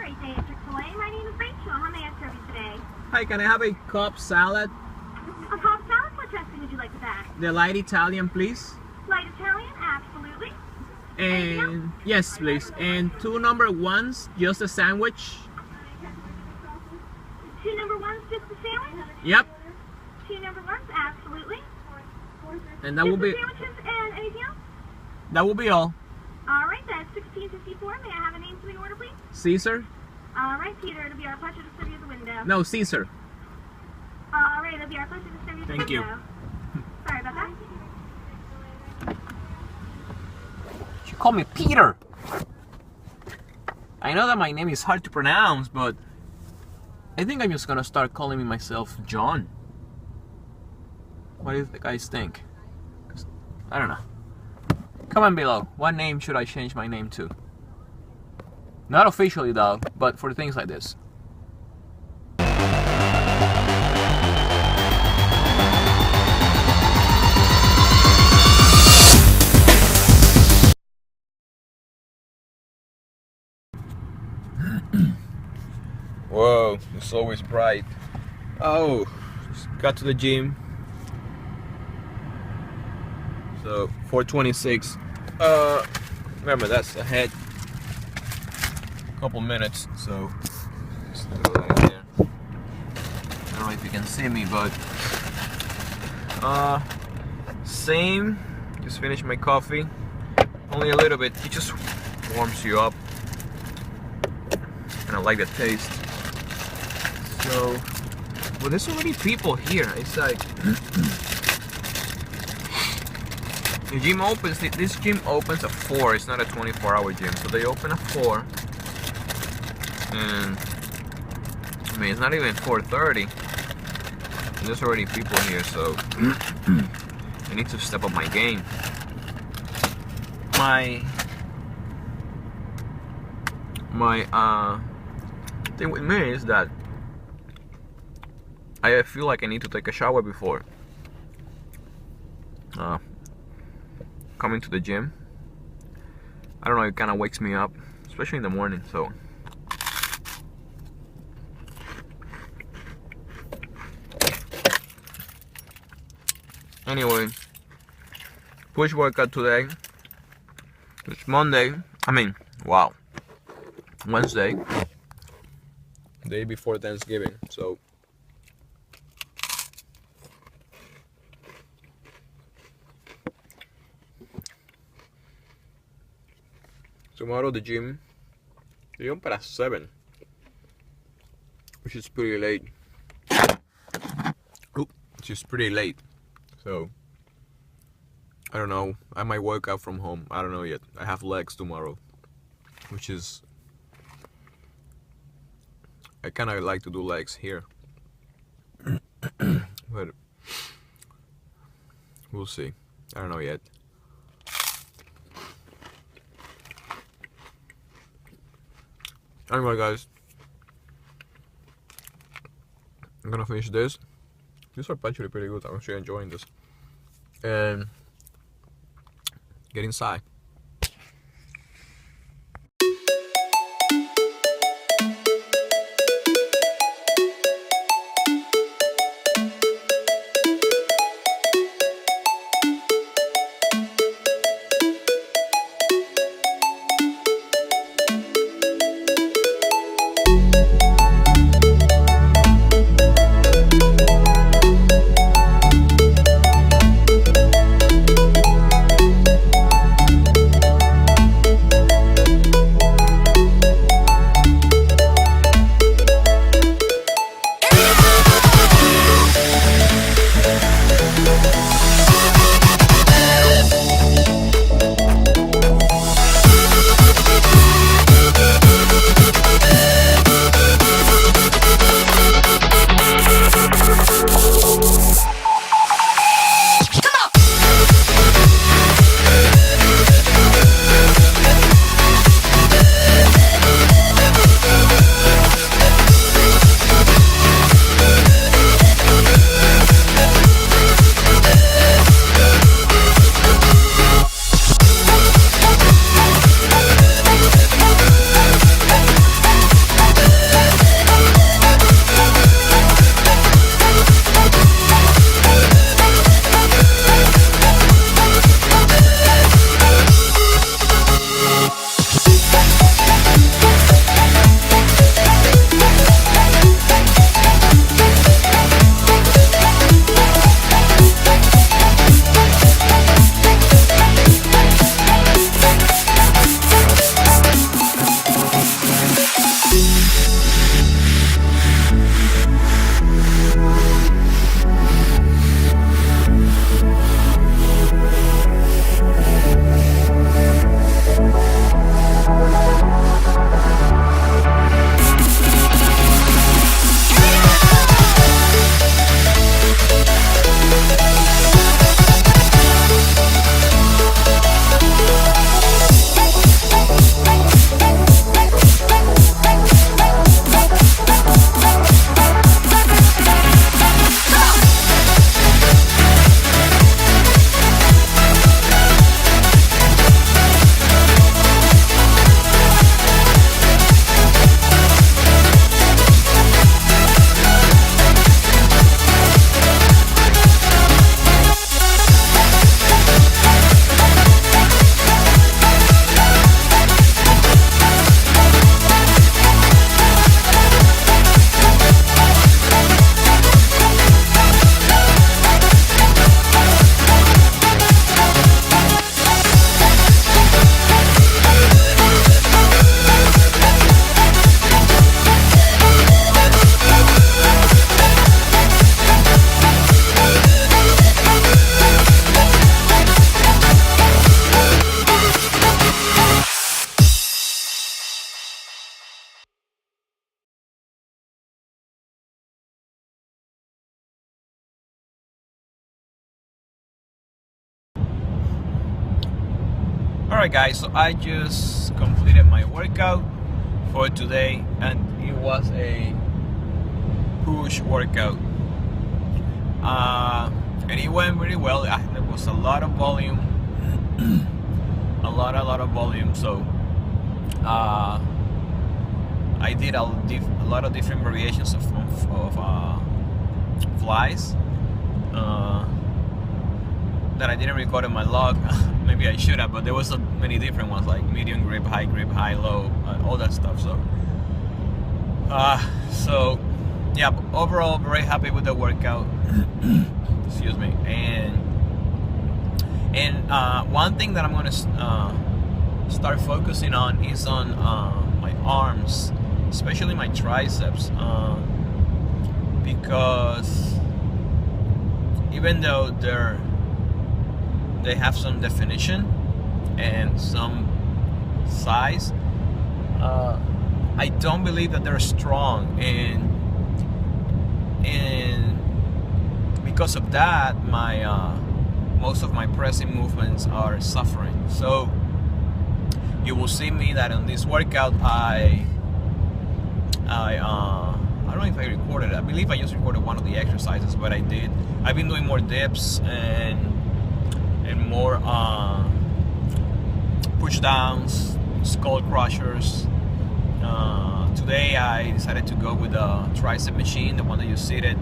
great day at Chick-fil-A. My name is Rachel. How may I serve you today? Hi, can I have a Cobb salad? A Cobb salad? What dressing would you like with that? The light Italian, please. Light Italian? Absolutely. And yes, please. And 2 number ones, just a sandwich. 2 number ones, just a sandwich? Yep. 2 number ones? Absolutely. And that will be. Sandwiches and anything else? That will be all. All right, that's 1654. May I have a name for the order, please? Cesar? All right, Peter. It'll be our pleasure to serve you at the window. No, Cesar. All right, it'll be our pleasure to serve you at the Thank you. window. Sorry about that. You call me Peter. I know that my name is hard to pronounce, but I think I'm just gonna start calling me myself John. What do you guys think? I don't know. Comment below. What name should I change my name to? Not officially though, but for things like this. Whoa, it's always bright. Oh, just got to the gym. So 4:26. Remember that's ahead. Couple minutes. So just go right there. I don't know if you can see me, but same. Just finished my coffee. Only a little bit. It just warms you up, and I like the taste. So, well, there's so many people here. It's like the gym opens. This gym opens at 4. It's not a 24-hour gym, so they open at 4. And I mean, it's not even 4:30. There's already people here, so I need to step up my game. My thing with me is that I feel like I need to take a shower before coming to the gym. I don't know, it kind of wakes me up, especially in the morning. So anyway, push workout today. It's Monday. I mean, wow, Wednesday, day before Thanksgiving. So tomorrow the gym, they open at 7, which is pretty late. Which is pretty late. So I don't know. I might work out from home. I don't know yet. I have legs tomorrow, which is, I kind of like to do legs here, but we'll see. I don't know yet. Anyway, guys, I'm gonna finish this. These are actually pretty good. I'm actually enjoying this. And get inside. Alright guys, so I just completed my workout for today, and it was a push workout, and it went really well. There was a lot of volume, a lot of volume. So I did a lot of different variations of flies that I didn't record in my log. Maybe I should have, but there was so many different ones, like medium grip, high, low, all that stuff. So yeah, overall very happy with the workout. Excuse me. And one thing that I'm gonna start focusing on is on my arms, especially my triceps, because even though they have some definition and some size, I don't believe that they're strong, and because of that, most of my pressing movements are suffering. So you will see me that on this workout, I don't know if I recorded it. I believe I just recorded one of the exercises, but I've been doing more dips and more push downs, skull crushers. Today I decided to go with the tricep machine, the one that you seated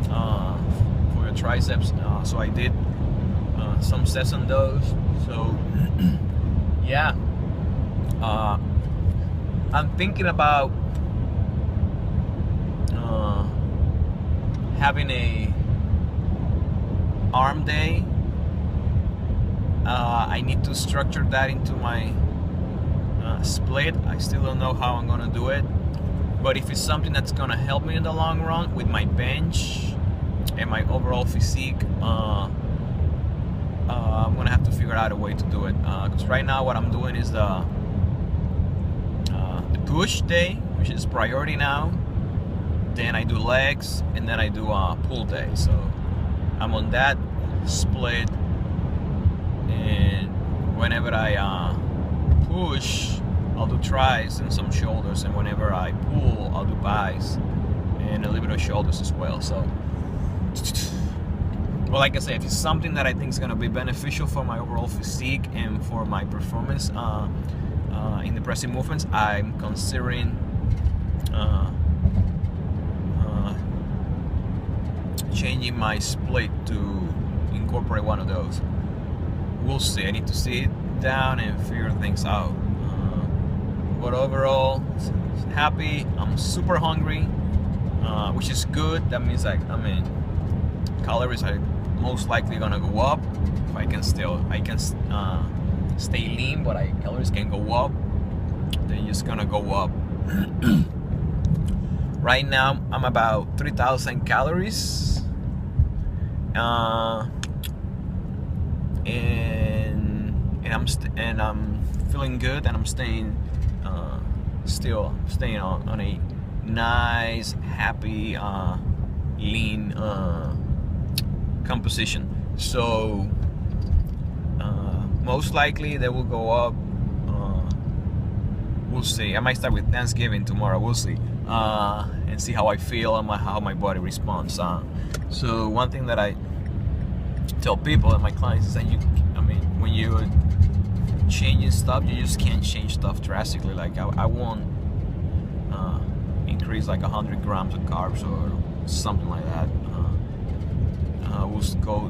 for your triceps. So I did some sets on those. So yeah, I'm thinking about having a arm day. I need to structure that into my split. I still don't know how I'm gonna do it, but if it's something that's gonna help me in the long run with my bench and my overall physique, I'm gonna have to figure out a way to do it, because right now what I'm doing is the push day, which is priority now. Then I do legs, and then I do pull day. So I'm on that split, and whenever I push, I'll do tries and some shoulders, and whenever I pull, I'll do buys and a little bit of shoulders as well. So, well, like I said, if it's something that I think is going to be beneficial for my overall physique and for my performance in the pressing movements, I'm considering changing my split to incorporate one of those. We'll see. I need to sit down and figure things out. But overall, happy. I'm super hungry, which is good. That means calories are most likely gonna go up. If I can stay lean, but calories can go up. They're just gonna go up. Right now, I'm about 3,000 calories, and I'm feeling good, and I'm still staying on a nice, happy, lean composition. So most likely they will go up. We'll see. I might start with Thanksgiving tomorrow. We'll see, and see how I feel and how my body responds. So one thing that I tell people and my clients is that when you're changing stuff, you just can't change stuff drastically. Like I won't increase like 100 grams of carbs or something like that. We'll go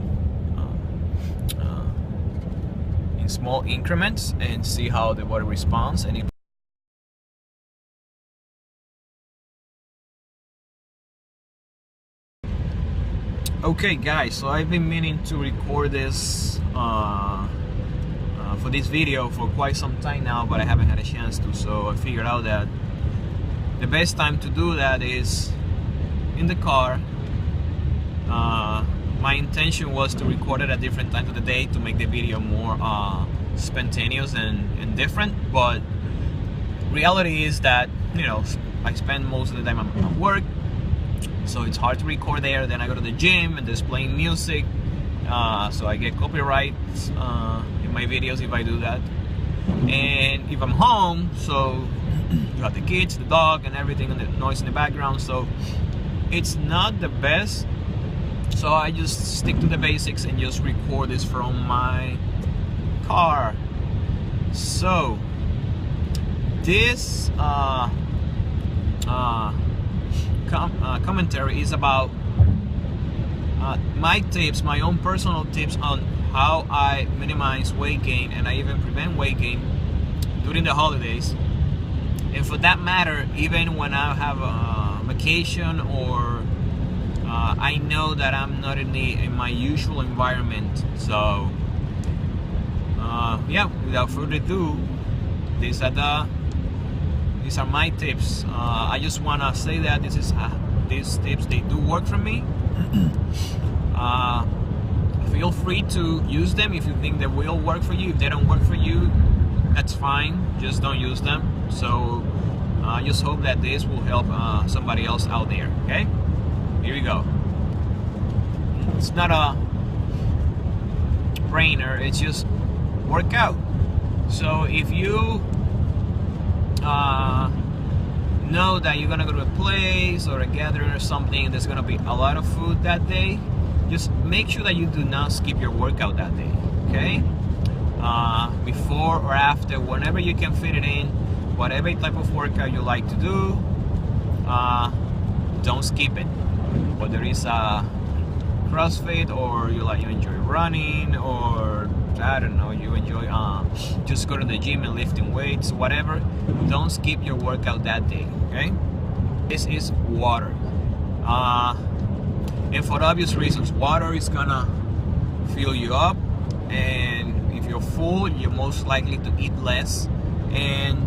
in small increments and see how the body responds. And okay guys, so I've been meaning to record this for this video for quite some time now, but I haven't had a chance to. So I figured out that the best time to do that is in the car. My intention was to record it at different times of the day to make the video more spontaneous and different, but reality is that I spend most of the time at work, so it's hard to record there. Then I go to the gym and there's playing music, so I get copyrights in my videos if I do that. And if I'm home, so you have the kids, the dog, and everything, and the noise in the background, so it's not the best. So I just stick to the basics and just record this from my car. So this commentary is about my tips, my own personal tips on how I minimize weight gain, and I even prevent weight gain during the holidays. And for that matter, even when I have a vacation, or I know that I'm not in my usual environment. So yeah, without further ado, these are my tips. I just want to say that these tips, they do work for me. Feel free to use them if you think they will work for you. If they don't work for you, that's fine, just don't use them. So I just hope that this will help somebody else out there. Okay, here we go. It's not a brainer, it's just workout. So if you know that you're gonna go to a place or a gathering or something, and there's gonna be a lot of food that day, just make sure that you do not skip your workout that day. Okay, before or after, whenever you can fit it in, whatever type of workout you like to do, don't skip it. Whether it's CrossFit, or you enjoy running, or I don't know, you enjoy just go to the gym and lifting weights, whatever, don't skip your workout that day. Okay, this is water, and for obvious reasons, water is gonna fill you up, and if you're full, you're most likely to eat less, and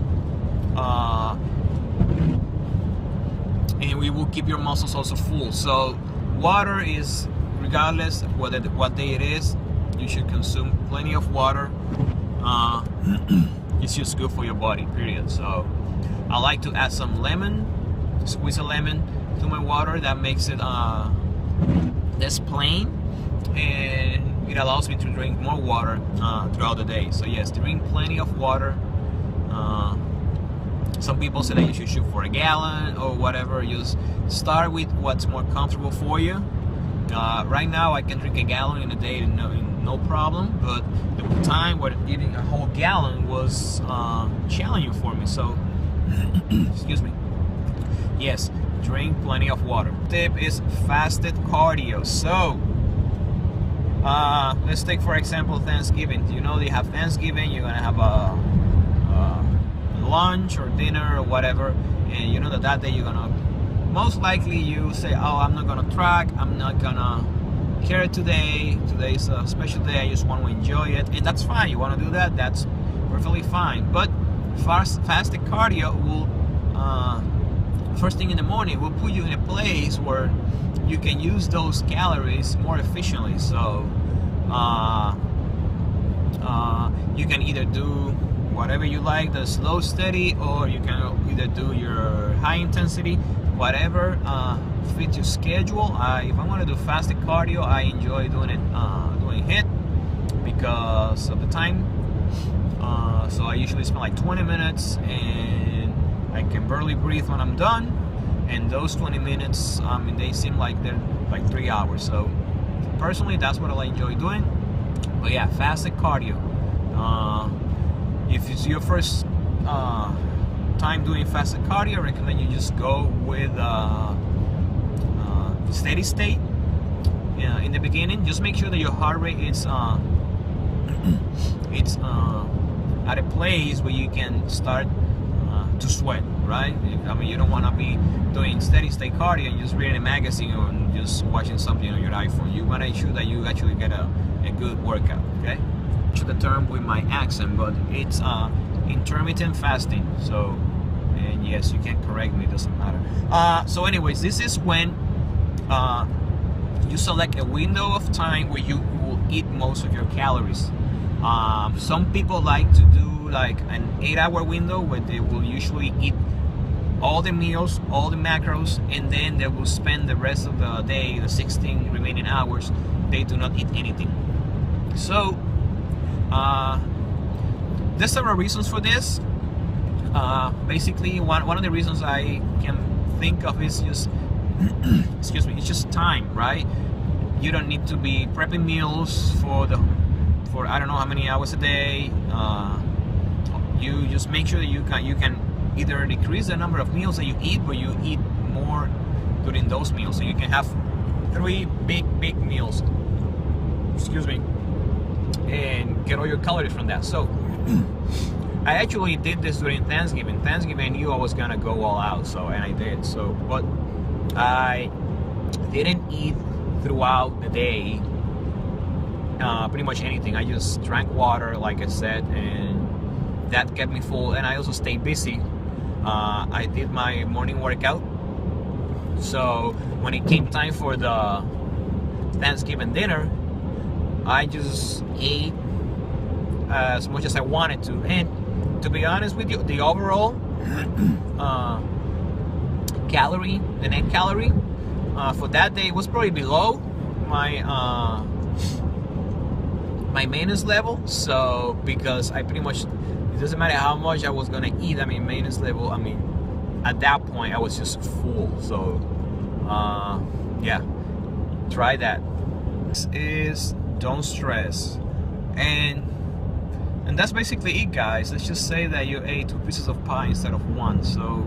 we will keep your muscles also full. So water is, regardless of what day it is, you should consume plenty of water. It's just good for your body, period. So I like to add some lemon, squeeze a lemon to my water. That makes it less plain, and it allows me to drink more water throughout the day. So yes, drink plenty of water. Some people say that you should shoot for a gallon or whatever. Just start with what's more comfortable for you. Right now I can drink a gallon in a day, no problem, but the time where eating a whole gallon was challenging for me. So excuse me. Yes, drink plenty of water. Tip is fasted cardio. So let's take for example Thanksgiving. You know, they have Thanksgiving, you're gonna have a lunch or dinner or whatever, and you know that day you're gonna, most likely you say, oh, I'm not gonna track, I'm not gonna care today, today's a special day, I just want to enjoy it. And that's fine, you want to do that, that's perfectly fine. But fasted cardio will first thing in the morning will put you in a place where you can use those calories more efficiently. So you can either do whatever you like, the slow steady, or you can either do your high intensity, whatever fits your schedule. If I want to do fasted cardio, I enjoy doing it doing HIIT because of the time. So I usually spend like 20 minutes, and I can barely breathe when I'm done. And those 20 minutes, they seem like they're like 3 hours. So personally, that's what I enjoy doing. But yeah, fasted cardio. If it's your first time doing fasted cardio, I recommend you just go with steady state. In the beginning, just make sure that your heart rate is at a place where you can start to sweat, right? I mean, you don't want to be doing steady state cardio and just reading a magazine or just watching something on your iPhone. You want to ensure that you actually get a good workout. Okay, the term with my accent, but it's intermittent fasting. So, and yes, you can correct me, it doesn't matter. So anyways, this is when you select a window of time where you will eat most of your calories. Some people like to do like an 8-hour window where they will usually eat all the meals, all the macros, and then they will spend the rest of the day, the 16 remaining hours, they do not eat anything. So there's several reasons for this. Basically, one of the reasons I can think of is just excuse me, it's just time, right? You don't need to be prepping meals for I don't know how many hours a day. You just make sure that you can either decrease the number of meals that you eat, or you eat more during those meals, so you can have 3 big meals, excuse me, and get all your calories from that. So I actually did this during Thanksgiving. Thanksgiving, I knew I was gonna go all out, so, and I did. So, but I didn't eat throughout the day pretty much anything. I just drank water, like I said, and that kept me full. And I also stayed busy. I did my morning workout. So when it came time for the Thanksgiving dinner, I just ate as much as I wanted to. And to be honest with you, the overall calorie, the net calorie for that day was probably below my my maintenance level. So because I pretty much, it doesn't matter how much I was gonna eat, I mean maintenance level, I mean at that point I was just full. So yeah, try that. This is don't stress, and that's basically it, guys. Let's just say that you ate 2 pieces of pie instead of 1. So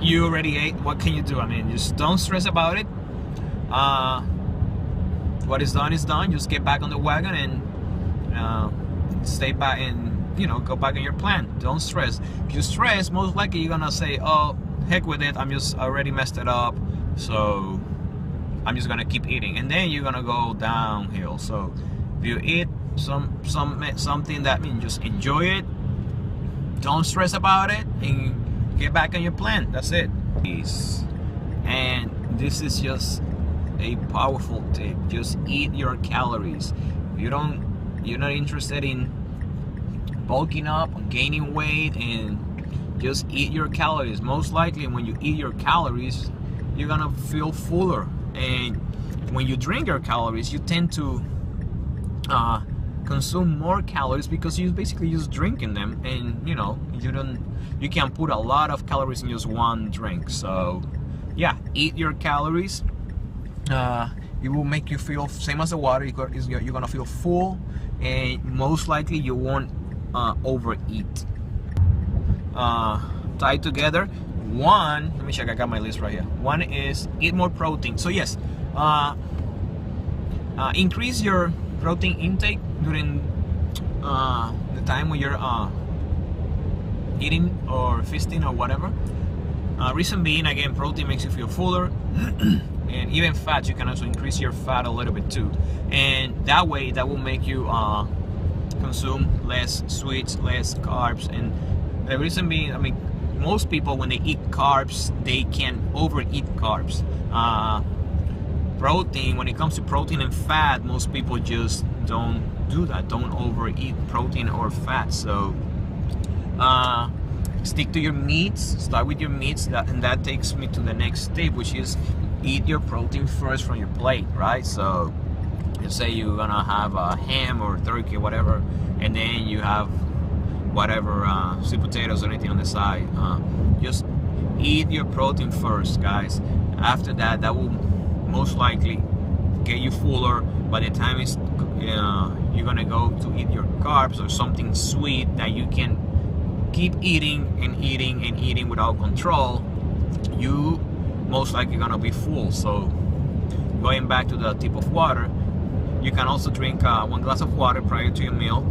you already ate. What can you do? I mean, just don't stress about it. What is done is done. Just get back on the wagon and stay back, and you know, go back on your plan. Don't stress. If you stress, most likely you're gonna say, oh heck with it, I'm just already messed it up, so I'm just gonna keep eating, and then you're gonna go downhill. So if you eat something that means just enjoy it, don't stress about it, and get back on your plan. That's it. And this is just a powerful tip. Just eat your calories. You're not interested in bulking up, gaining weight, and just eat your calories. Most likely when you eat your calories, you're gonna feel fuller, and when you drink your calories, you tend to consume more calories because you basically just drinking them, and you know, you can put a lot of calories in just one drink. So yeah, eat your calories. It will make you feel same as the water. You're gonna feel full, and most likely you won't overeat. Tied together, one, let me check, I got my list right here. One is eat more protein. So yes, increase your protein intake during the time when you're eating or feasting or whatever. Reason being, again, protein makes you feel fuller, and even fat, you can also increase your fat a little bit too, and that way that will make you consume less sweets, less carbs. And the reason being, I mean, most people when they eat carbs, they can overeat carbs. Protein, when it comes to protein and fat, most people just don't do that, don't overeat protein or fat. So stick to your meats, start with your meats, and that takes me to the next step, which is eat your protein first from your plate, right? So let's say you're gonna have a ham or turkey or whatever, and then you have whatever sweet potatoes or anything on the side. Just eat your protein first, guys. After that, that will most likely get you fuller. By the time it's you're gonna go to eat your carbs or something sweet that you can keep eating and eating and eating without control, you most likely gonna be full. So going back to the tip of water, you can also drink 1 glass of water prior to your meal.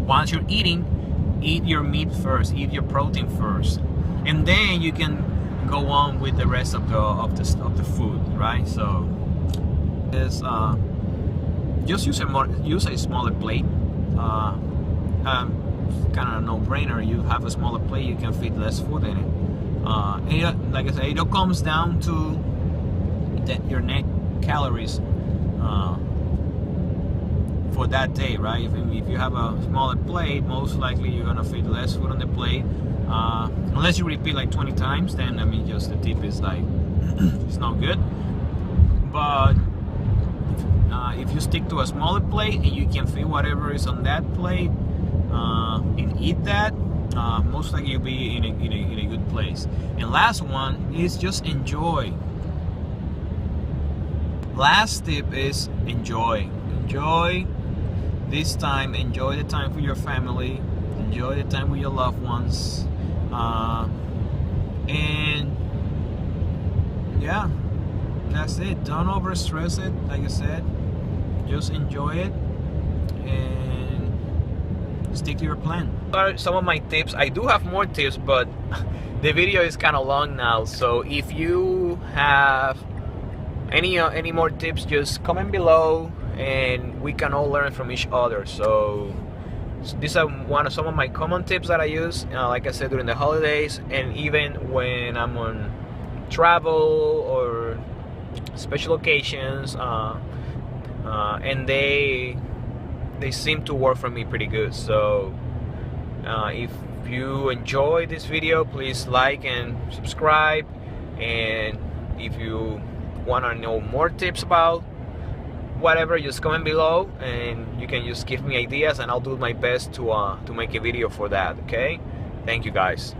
Once you're eating, eat your meat first, eat your protein first, and then you can go on with the rest of the food, right? So is just use a smaller plate. Kind of a no-brainer. You have a smaller plate, you can fit less food in it. And like I said, it all comes down to your net calories for that day, right? If you have a smaller plate, most likely you're gonna fit less food on the plate. Unless you repeat like 20 times, then I mean, just the tip is like it's not good. But if you stick to a smaller plate and you can fit whatever is on that plate and eat that, most likely you'll be in a good place. And last one is just enjoy. Last tip is enjoy. Enjoy this time. Enjoy the time for your family. Enjoy the time with your loved ones. And yeah, that's it. Don't over stress it. Like I said, just enjoy it and stick to your plan. Some of my tips. I do have more tips, but the video is kind of long now, so if you have any more tips, just comment below and we can all learn from each other. So these are some of my common tips that I use, like I said, during the holidays, and even when I'm on travel or special occasions, and they seem to work for me pretty good. So if you enjoy this video, please like and subscribe, and if you want to know more tips about whatever, just comment below and you can just give me ideas and I'll do my best to make a video for that. Okay, thank you guys.